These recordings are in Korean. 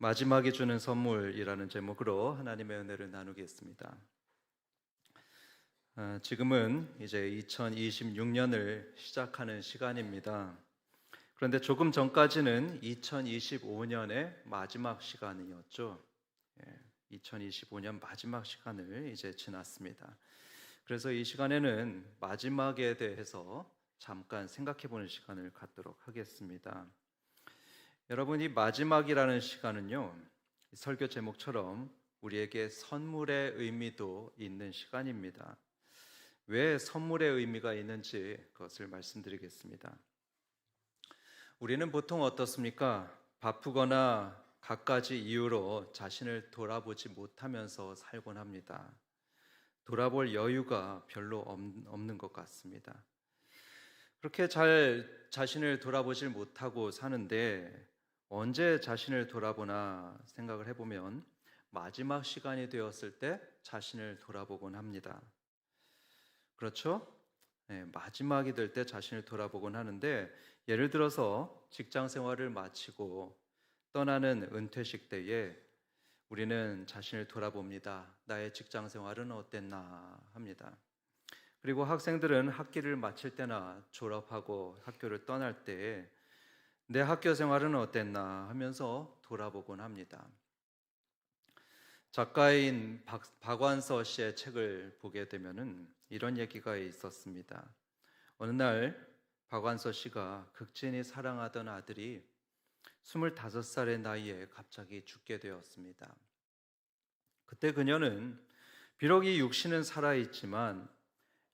마지막이 주는 선물이라는 제목으로 하나님의 은혜를 나누겠습니다. 지금은 이제 2026년을 시작하는 시간입니다. 그런데 조금 전까지는 2025년의 마지막 시간이었죠. 2025년 마지막 시간을 이제 지났습니다. 그래서 이 시간에는 마지막에 대해서 잠깐 생각해 보는 시간을 갖도록 하겠습니다. 여러분, 이 마지막이라는 시간은요, 설교 제목처럼 우리에게 선물의 의미도 있는 시간입니다. 왜 선물의 의미가 있는지 그것을 말씀드리겠습니다. 우리는 보통 어떻습니까? 바쁘거나 갖가지 이유로 자신을 돌아보지 못하면서 살곤 합니다. 돌아볼 여유가 별로 없는 것 같습니다. 그렇게 잘 자신을 돌아보질 못하고 사는데 언제 자신을 돌아보나 생각을 해보면 마지막 시간이 되었을 때 자신을 돌아보곤 합니다. 그렇죠? 네, 마지막이 될 때 자신을 돌아보곤 하는데, 예를 들어서 직장 생활을 마치고 떠나는 은퇴식 때에 우리는 자신을 돌아봅니다. 나의 직장 생활은 어땠나 합니다. 그리고 학생들은 학기를 마칠 때나 졸업하고 학교를 떠날 때에 내 학교 생활은 어땠나 하면서 돌아보곤 합니다. 작가인 박완서 씨의 책을 보게 되면은 이런 얘기가 있었습니다. 어느 날 박완서 씨가 극진히 사랑하던 아들이 25살의 나이에 갑자기 죽게 되었습니다. 그때 그녀는 비록 이 육신은 살아있지만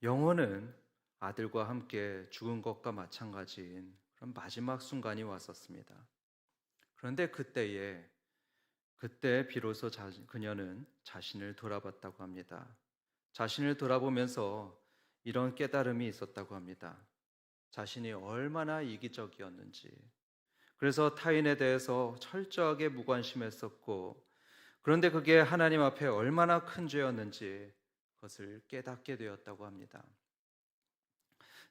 영혼은 아들과 함께 죽은 것과 마찬가지인 그런 마지막 순간이 왔었습니다. 그런데 그때 비로소 그녀는 자신을 돌아봤다고 합니다. 자신을 돌아보면서 이런 깨달음이 있었다고 합니다. 자신이 얼마나 이기적이었는지, 그래서 타인에 대해서 철저하게 무관심했었고, 그런데 그게 하나님 앞에 얼마나 큰 죄였는지 그것을 깨닫게 되었다고 합니다.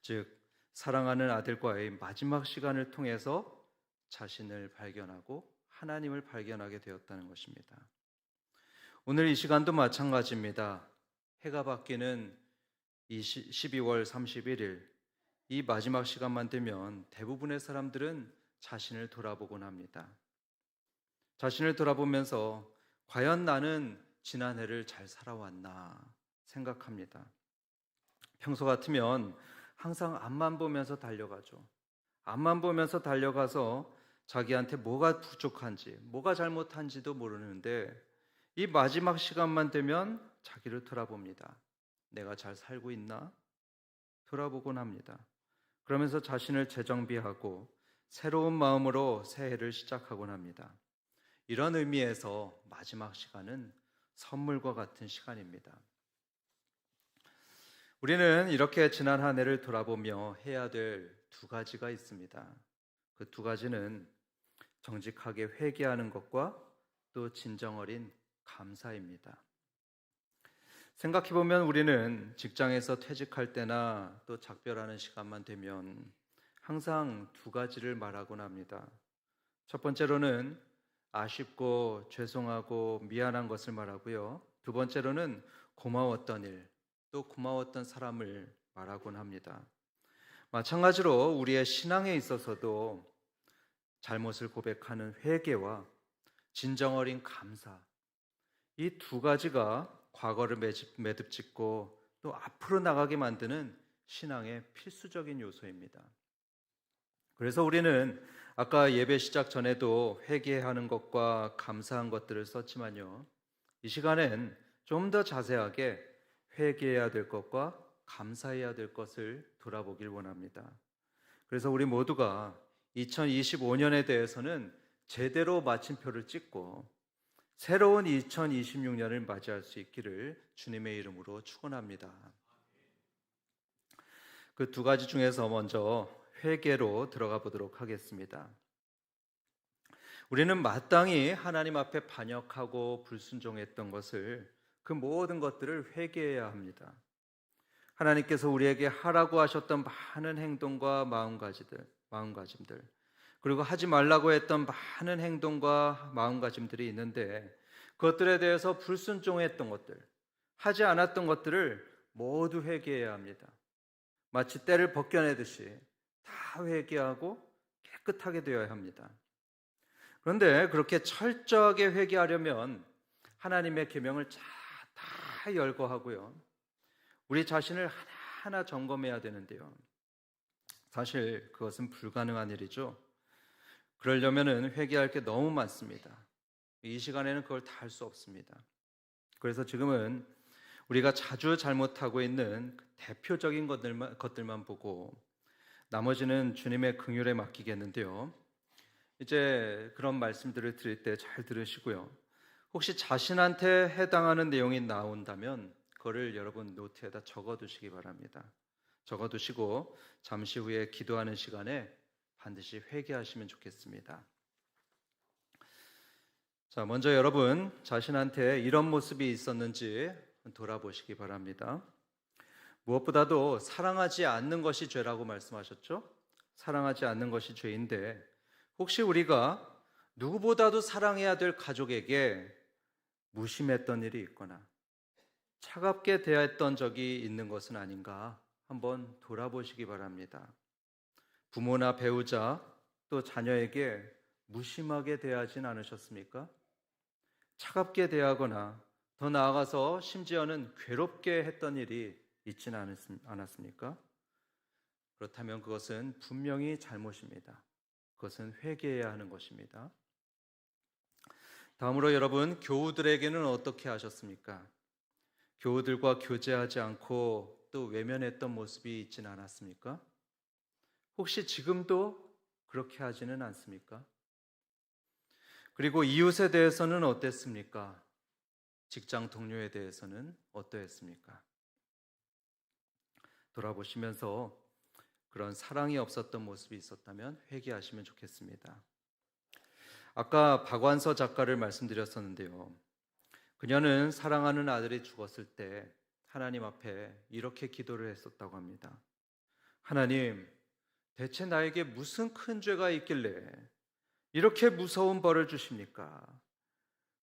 즉, 사랑하는 아들과의 마지막 시간을 통해서 자신을 발견하고 하나님을 발견하게 되었다는 것입니다. 오늘 이 시간도 마찬가지입니다. 해가 바뀌는 12월 31일, 이 마지막 시간만 되면 대부분의 사람들은 자신을 돌아보곤 합니다. 자신을 돌아보면서 과연 나는 지난 해를 잘 살아왔나 생각합니다. 평소 같으면 항상 앞만 보면서 달려가죠. 앞만 보면서 달려가서 자기한테 뭐가 부족한지, 뭐가 잘못한지도 모르는데 이 마지막 시간만 되면 자기를 돌아봅니다. 내가 잘 살고 있나? 돌아보곤 합니다. 그러면서 자신을 재정비하고 새로운 마음으로 새해를 시작하곤 합니다. 이런 의미에서 마지막 시간은 선물과 같은 시간입니다. 우리는 이렇게 지난 한 해를 돌아보며 해야 될 두 가지가 있습니다. 그 두 가지는 정직하게 회개하는 것과 또 진정 어린 감사입니다. 생각해보면 우리는 직장에서 퇴직할 때나 또 작별하는 시간만 되면 항상 두 가지를 말하곤 합니다. 첫 번째로는 아쉽고 죄송하고 미안한 것을 말하고요. 두 번째로는 고마웠던 일, 또 고마웠던 사람을 말하곤 합니다. 마찬가지로 우리의 신앙에 있어서도 잘못을 고백하는 회개와 진정 어린 감사, 이 두 가지가 과거를 매듭짓고 또 앞으로 나가게 만드는 신앙의 필수적인 요소입니다. 그래서 우리는 아까 예배 시작 전에도 회개하는 것과 감사한 것들을 썼지만요, 이 시간엔 좀 더 자세하게 회개해야 될 것과 감사해야 될 것을 돌아보길 원합니다. 그래서 우리 모두가 2025년에 대해서는 제대로 마침표를 찍고 새로운 2026년을 맞이할 수 있기를 주님의 이름으로 축원합니다. 그 두 가지 중에서 먼저 회개로 들어가 보도록 하겠습니다. 우리는 마땅히 하나님 앞에 반역하고 불순종했던 것을, 그 모든 것들을 회개해야 합니다. 하나님께서 우리에게 하라고 하셨던 많은 행동과 마음가짐들, 그리고 하지 말라고 했던 많은 행동과 마음가짐들이 있는데 그것들에 대해서 불순종했던 것들, 하지 않았던 것들을 모두 회개해야 합니다. 마치 때를 벗겨내듯이 다 회개하고 깨끗하게 되어야 합니다. 그런데 그렇게 철저하게 회개하려면 하나님의 계명을 다 열거하고요. 우리 자신을 하나하나 점검해야 되는데요. 사실 그것은 불가능한 일이죠. 그러려면 회개할 게 너무 많습니다. 이 시간에는 그걸 다 할 수 없습니다. 그래서 지금은 우리가 자주 잘못하고 있는 대표적인 것들만 보고 나머지는 주님의 긍휼에 맡기겠는데요. 이제 그런 말씀들을 드릴 때 잘 들으시고요. 혹시 자신한테 해당하는 내용이 나온다면 그거를 여러분 노트에다 적어두시기 바랍니다. 적어두시고 잠시 후에 기도하는 시간에 반드시 회개하시면 좋겠습니다. 자, 먼저 여러분 자신한테 이런 모습이 있었는지 돌아보시기 바랍니다. 무엇보다도 사랑하지 않는 것이 죄라고 말씀하셨죠? 사랑하지 않는 것이 죄인데 혹시 우리가 누구보다도 사랑해야 될 가족에게 무심했던 일이 있거나 차갑게 대했던 적이 있는 것은 아닌가 한번 돌아보시기 바랍니다. 부모나 배우자 또 자녀에게 무심하게 대하진 않으셨습니까? 차갑게 대하거나 더 나아가서 심지어는 괴롭게 했던 일이 있지는 않았습니까? 그렇다면 그것은 분명히 잘못입니다. 그것은 회개해야 하는 것입니다. 다음으로 여러분, 교우들에게는 어떻게 하셨습니까? 교우들과 교제하지 않고 또 외면했던 모습이 있지는 않았습니까? 혹시 지금도 그렇게 하지는 않습니까? 그리고 이웃에 대해서는 어땠습니까? 직장 동료에 대해서는 어떠했습니까? 돌아보시면서 그런 사랑이 없었던 모습이 있었다면 회개하시면 좋겠습니다. 아까 박완서 작가를 말씀드렸었는데요. 그녀는 사랑하는 아들이 죽었을 때 하나님 앞에 이렇게 기도를 했었다고 합니다. 하나님, 대체 나에게 무슨 큰 죄가 있길래 이렇게 무서운 벌을 주십니까?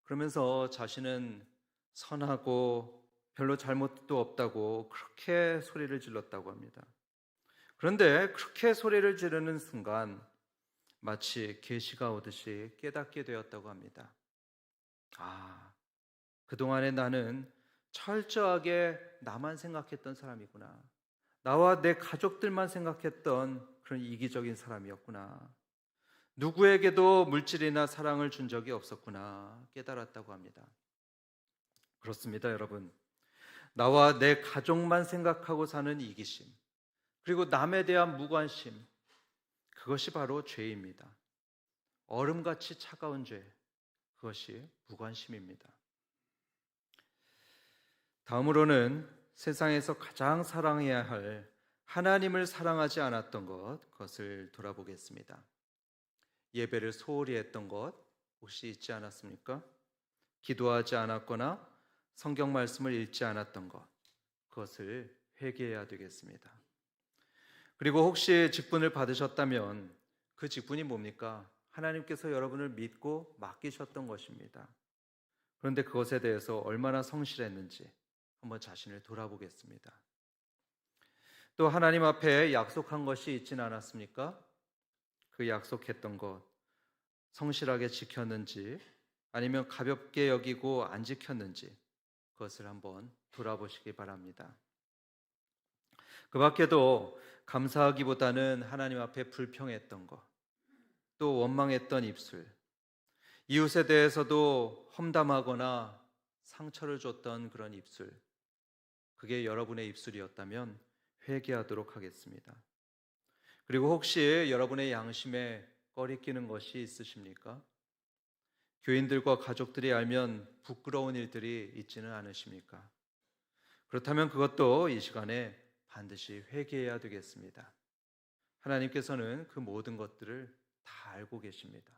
그러면서 자신은 선하고 별로 잘못도 없다고 그렇게 소리를 질렀다고 합니다. 그런데 그렇게 소리를 지르는 순간 마치 계시가 오듯이 깨닫게 되었다고 합니다. 아, 그동안에 나는 철저하게 나만 생각했던 사람이구나. 나와 내 가족들만 생각했던 그런 이기적인 사람이었구나. 누구에게도 물질이나 사랑을 준 적이 없었구나 깨달았다고 합니다. 그렇습니다, 여러분. 나와 내 가족만 생각하고 사는 이기심, 그리고 남에 대한 무관심, 그것이 바로 죄입니다. 얼음같이 차가운 죄, 그것이 무관심입니다. 다음으로는 세상에서 가장 사랑해야 할 하나님을 사랑하지 않았던 그것을 돌아보겠습니다. 예배를 소홀히 했던 것 혹시 있지 않았습니까? 기도하지 않았거나 성경 말씀을 읽지 않았던 것, 그것을 회개해야 되겠습니다. 그리고 혹시 직분을 받으셨다면 그 직분이 뭡니까? 하나님께서 여러분을 믿고 맡기셨던 것입니다. 그런데 그것에 대해서 얼마나 성실했는지 한번 자신을 돌아보겠습니다. 또 하나님 앞에 약속한 것이 있지는 않았습니까? 그 약속했던 것 성실하게 지켰는지 아니면 가볍게 여기고 안 지켰는지 그것을 한번 돌아보시기 바랍니다. 그 밖에도 감사하기보다는 하나님 앞에 불평했던 것, 또 원망했던 입술, 이웃에 대해서도 험담하거나 상처를 줬던 그런 입술, 그게 여러분의 입술이었다면 회개하도록 하겠습니다. 그리고 혹시 여러분의 양심에 꺼리끼는 것이 있으십니까? 교인들과 가족들이 알면 부끄러운 일들이 있지는 않으십니까? 그렇다면 그것도 이 시간에 반드시 회개해야 되겠습니다. 하나님께서는 그 모든 것들을 다 알고 계십니다.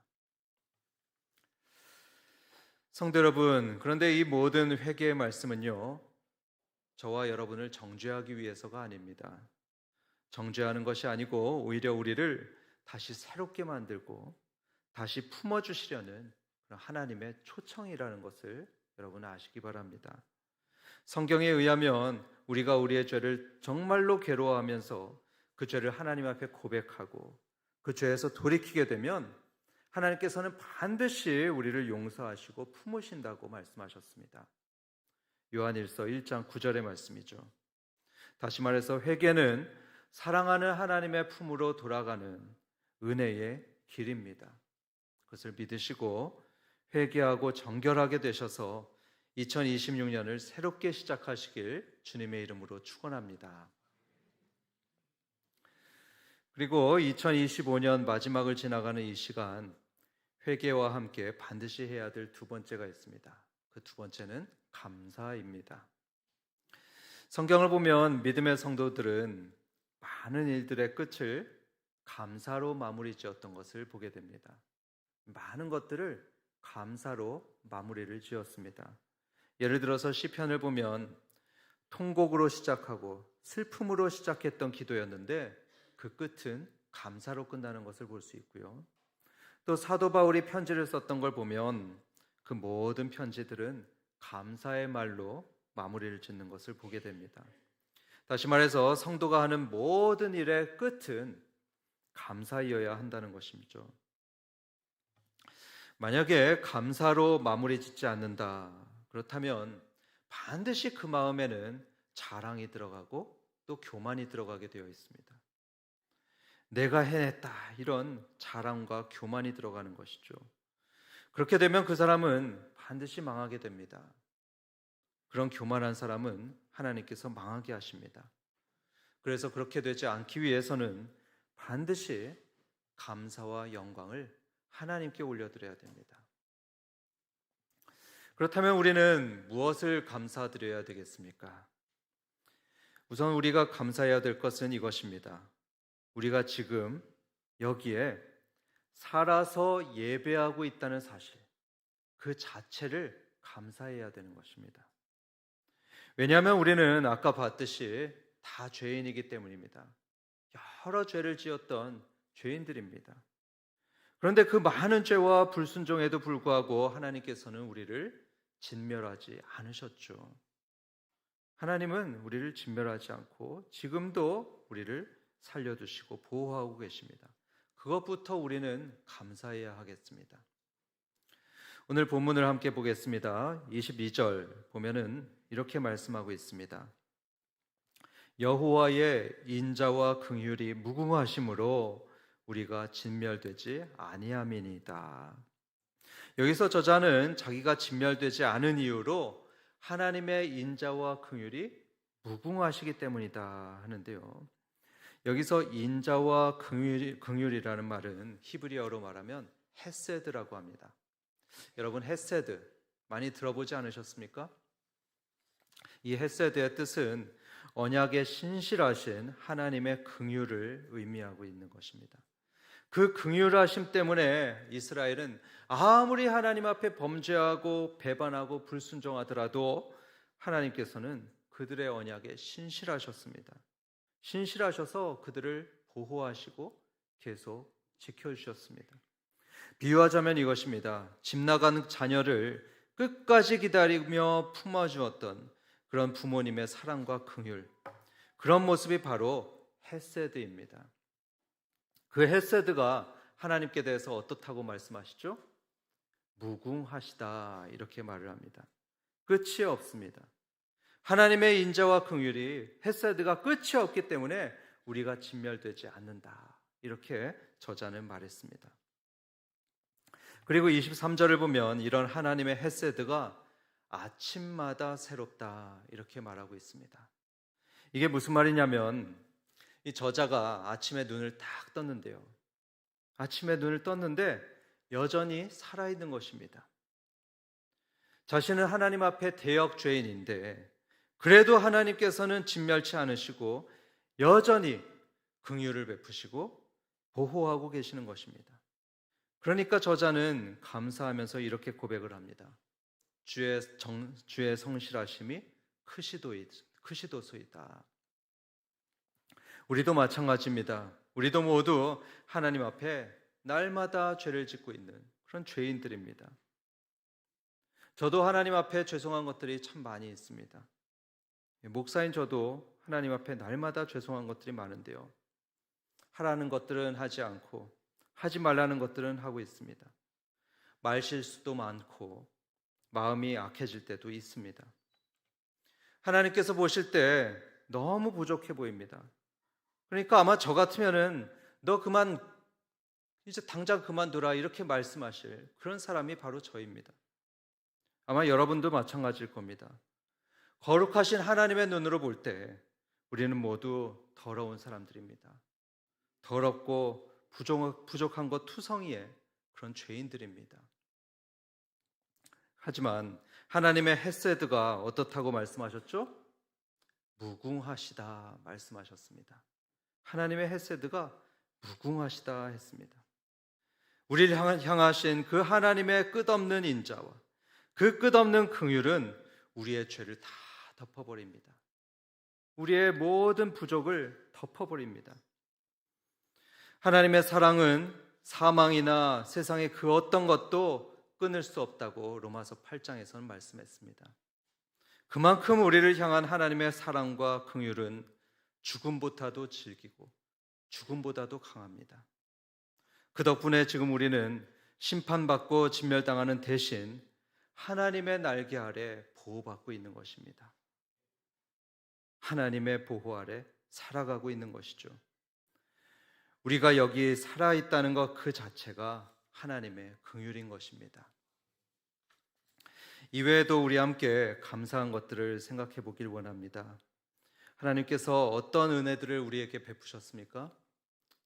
성도 여러분, 그런데 이 모든 회개의 말씀은요, 저와 여러분을 정죄하기 위해서가 아닙니다. 정죄하는 것이 아니고 오히려 우리를 다시 새롭게 만들고 다시 품어주시려는 그런 하나님의 초청이라는 것을 여러분 아시기 바랍니다. 성경에 의하면 우리가 우리의 죄를 정말로 괴로워하면서 그 죄를 하나님 앞에 고백하고 그 죄에서 돌이키게 되면 하나님께서는 반드시 우리를 용서하시고 품으신다고 말씀하셨습니다. 요한일서 1장 9절의 말씀이죠. 다시 말해서 회개는 사랑하는 하나님의 품으로 돌아가는 은혜의 길입니다. 그것을 믿으시고 회개하고 정결하게 되셔서 2026년을 새롭게 시작하시길 주님의 이름으로 축원합니다. 그리고 2025년 마지막을 지나가는 이 시간, 회개와 함께 반드시 해야 될 두 번째가 있습니다. 그 두 번째는 감사입니다. 성경을 보면 믿음의 성도들은 많은 일들의 끝을 감사로 마무리 지었던 것을 보게 됩니다. 많은 것들을 감사로 마무리를 지었습니다. 예를 들어서 시편을 보면 통곡으로 시작하고 슬픔으로 시작했던 기도였는데 그 끝은 감사로 끝나는 것을 볼 수 있고요. 또 사도 바울이 편지를 썼던 걸 보면 그 모든 편지들은 감사의 말로 마무리를 짓는 것을 보게 됩니다. 다시 말해서 성도가 하는 모든 일의 끝은 감사이어야 한다는 것이죠. 만약에 감사로 마무리 짓지 않는다, 그렇다면 반드시 그 마음에는 자랑이 들어가고 또 교만이 들어가게 되어 있습니다. 내가 해냈다, 이런 자랑과 교만이 들어가는 것이죠. 그렇게 되면 그 사람은 반드시 망하게 됩니다. 그런 교만한 사람은 하나님께서 망하게 하십니다. 그래서 그렇게 되지 않기 위해서는 반드시 감사와 영광을 하나님께 올려드려야 됩니다. 그렇다면 우리는 무엇을 감사드려야 되겠습니까? 우선 우리가 감사해야 될 것은 이것입니다. 우리가 지금 여기에 살아서 예배하고 있다는 사실, 그 자체를 감사해야 되는 것입니다. 왜냐하면 우리는 아까 봤듯이 다 죄인이기 때문입니다. 여러 죄를 지었던 죄인들입니다. 그런데 그 많은 죄와 불순종에도 불구하고 하나님께서는 우리를 진멸하지 않으셨죠. 하나님은 우리를 진멸하지 않고 지금도 우리를 살려두시고 보호하고 계십니다. 그것부터 우리는 감사해야 하겠습니다. 오늘 본문을 함께 보겠습니다. 22절 보면은 이렇게 말씀하고 있습니다. 여호와의 인자와 긍휼이 무궁하심으로 우리가 진멸되지 아니함이니이다. 여기서 저자는 자기가 진멸되지 않은 이유로 하나님의 인자와 긍휼이 무궁하시기 때문이다 하는데요. 여기서 인자와 긍휼이라는 말은 히브리어로 말하면 헤세드라고 합니다. 여러분, 헤세드 많이 들어보지 않으셨습니까? 이 헤세드의 뜻은 언약의 신실하신 하나님의 긍휼을 의미하고 있는 것입니다. 그 긍휼하심 때문에 이스라엘은 아무리 하나님 앞에 범죄하고 배반하고 불순종하더라도 하나님께서는 그들의 언약에 신실하셨습니다. 신실하셔서 그들을 보호하시고 계속 지켜주셨습니다. 비유하자면 이것입니다. 집 나간 자녀를 끝까지 기다리며 품어주었던 그런 부모님의 사랑과 긍휼, 그런 모습이 바로 헤세드입니다. 그 헤세드가 하나님께 대해서 어떻다고 말씀하시죠? 무궁하시다, 이렇게 말을 합니다. 끝이 없습니다. 하나님의 인자와 긍휼이, 헤세드가 끝이 없기 때문에 우리가 진멸되지 않는다, 이렇게 저자는 말했습니다. 그리고 23절을 보면 이런 하나님의 헤세드가 아침마다 새롭다, 이렇게 말하고 있습니다. 이게 무슨 말이냐면 이 저자가 아침에 눈을 딱 떴는데요, 아침에 눈을 떴는데 여전히 살아있는 것입니다. 자신은 하나님 앞에 대역 죄인인데 그래도 하나님께서는 진멸치 않으시고 여전히 긍휼을 베푸시고 보호하고 계시는 것입니다. 그러니까 저자는 감사하면서 이렇게 고백을 합니다. 주의 성실하심이 크시도소이다. 우리도 마찬가지입니다. 우리도 모두 하나님 앞에 날마다 죄를 짓고 있는 그런 죄인들입니다. 저도 하나님 앞에 죄송한 것들이 참 많이 있습니다. 목사인 저도 하나님 앞에 날마다 죄송한 것들이 많은데요. 하라는 것들은 하지 않고 하지 말라는 것들은 하고 있습니다. 말실수도 많고 마음이 악해질 때도 있습니다. 하나님께서 보실 때 너무 부족해 보입니다. 그러니까 아마 저 같으면은 너 그만 이제 당장 그만두라 이렇게 말씀하실 그런 사람이 바로 저입니다. 아마 여러분도 마찬가지일 겁니다. 거룩하신 하나님의 눈으로 볼 때 우리는 모두 더러운 사람들입니다. 더럽고 부족한 것 투성이의 그런 죄인들입니다. 하지만 하나님의 헤세드가 어떻다고 말씀하셨죠? 무궁하시다 말씀하셨습니다. 하나님의 헤세드가 무궁하시다 했습니다. 우리를 향하신 그 하나님의 끝없는 인자와 그 끝없는 긍휼은 우리의 죄를 다 덮어버립니다. 우리의 모든 부족을 덮어버립니다. 하나님의 사랑은 사망이나 세상의 그 어떤 것도 끊을 수 없다고 로마서 8장에서는 말씀했습니다. 그만큼 우리를 향한 하나님의 사랑과 긍휼은 죽음보다도 질기고 죽음보다도 강합니다. 그 덕분에 지금 우리는 심판받고 진멸당하는 대신 하나님의 날개 아래 보호받고 있는 것입니다. 하나님의 보호 아래 살아가고 있는 것이죠. 우리가 여기 살아있다는 것 그 자체가 하나님의 긍휼인 것입니다. 이외에도 우리 함께 감사한 것들을 생각해 보길 원합니다. 하나님께서 어떤 은혜들을 우리에게 베푸셨습니까?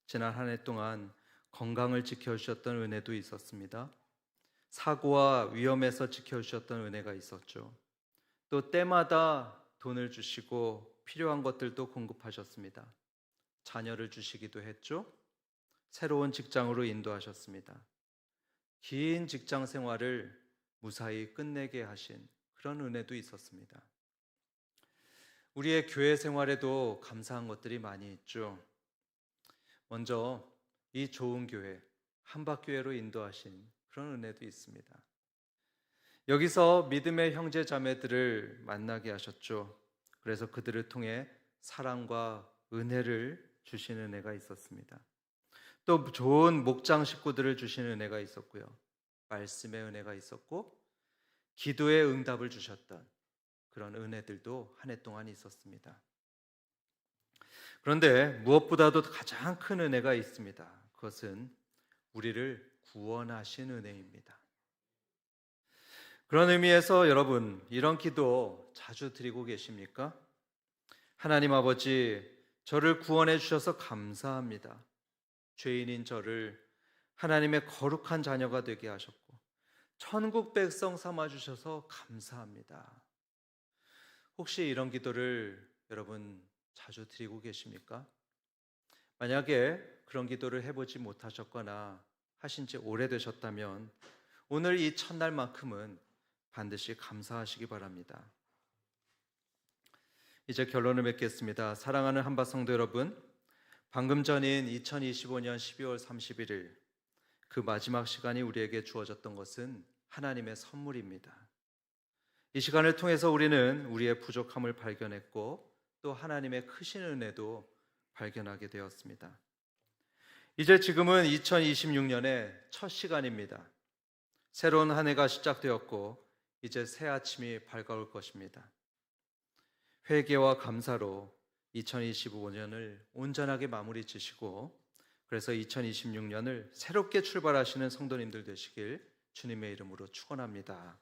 지난 한 해 동안 건강을 지켜주셨던 은혜도 있었습니다. 사고와 위험에서 지켜주셨던 은혜가 있었죠. 또 때마다 돈을 주시고 필요한 것들도 공급하셨습니다. 자녀를 주시기도 했죠. 새로운 직장으로 인도하셨습니다. 긴 직장 생활을 무사히 끝내게 하신 그런 은혜도 있었습니다. 우리의 교회 생활에도 감사한 것들이 많이 있죠. 먼저 이 좋은 교회, 한박교회로 인도하신 그런 은혜도 있습니다. 여기서 믿음의 형제 자매들을 만나게 하셨죠. 그래서 그들을 통해 사랑과 은혜를 주시는 은혜가 있었습니다. 또 좋은 목장 식구들을 주시는 은혜가 있었고요. 말씀의 은혜가 있었고 기도의 응답을 주셨던 그런 은혜들도 한 해 동안 있었습니다. 그런데 무엇보다도 가장 큰 은혜가 있습니다. 그것은 우리를 구원하신 은혜입니다. 그런 의미에서 여러분, 이런 기도 자주 드리고 계십니까? 하나님 아버지, 저를 구원해 주셔서 감사합니다. 죄인인 저를 하나님의 거룩한 자녀가 되게 하셨고 천국 백성 삼아 주셔서 감사합니다. 혹시 이런 기도를 여러분 자주 드리고 계십니까? 만약에 그런 기도를 해보지 못하셨거나 하신 지 오래되셨다면 오늘 이 첫날만큼은 반드시 감사하시기 바랍니다. 이제 결론을 맺겠습니다. 사랑하는 한밭성도 여러분, 방금 전인 2025년 12월 31일 그 마지막 시간이 우리에게 주어졌던 것은 하나님의 선물입니다. 이 시간을 통해서 우리는 우리의 부족함을 발견했고 또 하나님의 크신 은혜도 발견하게 되었습니다. 이제 지금은 2026년의 첫 시간입니다. 새로운 한 해가 시작되었고 이제 새 아침이 밝아올 것입니다. 회개와 감사로 2025년을 온전하게 마무리 지시고 그래서 2026년을 새롭게 출발하시는 성도님들 되시길 주님의 이름으로 축원합니다.